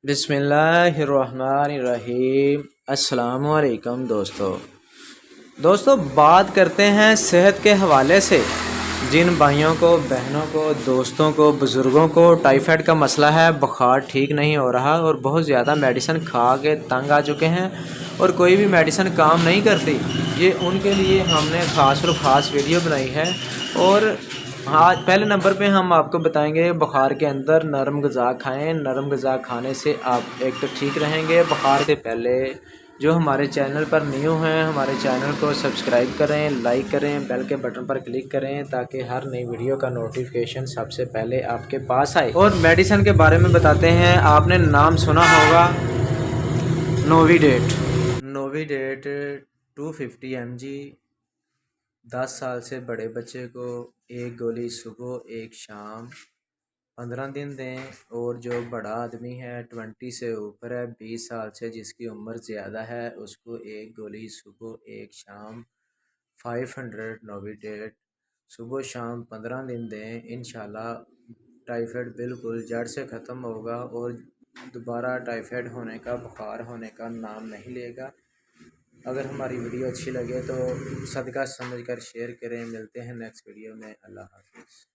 बिस्मिल्लाहिर्रहमानिर्रहीम। अस्सलाम वालेकुम दोस्तों बात करते हैं सेहत के हवाले से। जिन भाइयों को, बहनों को, दोस्तों को, बुज़ुर्गों को टाइफाइड का मसला है, बुखार ठीक नहीं हो रहा और बहुत ज़्यादा मेडिसिन खा के तंग आ चुके हैं और कोई भी मेडिसिन काम नहीं करती, ये उनके लिए हमने ख़ास वीडियो बनाई है। और हाँ, पहले नंबर पे हम आपको बताएंगे बुखार के अंदर नरम ग़िज़ा खाएं। नरम ग़िज़ा खाने से आप एक तो ठीक रहेंगे। बुखार से पहले जो हमारे चैनल पर न्यू हैं, हमारे चैनल को सब्सक्राइब करें, लाइक करें, बेल के बटन पर क्लिक करें ताकि हर नई वीडियो का नोटिफिकेशन सबसे पहले आपके पास आए। और मेडिसिन के बारे में बताते हैं। आपने नाम सुना होगा नोविडेट। नोविडेट 250 mg 10 साल से बड़े बच्चे को एक गोली सुबह एक शाम 15 दिन दें। और जो बड़ा आदमी है 20 से ऊपर है, 20 साल से जिसकी उम्र ज़्यादा है, उसको एक गोली सुबह एक शाम 500 नोविडेट सुबह शाम 15 दिन दें। इंशाल्लाह टाइफाइड बिल्कुल जड़ से ख़त्म होगा और दोबारा टाइफाइड होने का, बुखार होने का नाम नहीं लेगा। अगर हमारी वीडियो अच्छी लगे तो सदका समझकर शेयर करें। मिलते हैं नेक्स्ट वीडियो में। अल्लाह हाफ़िज़।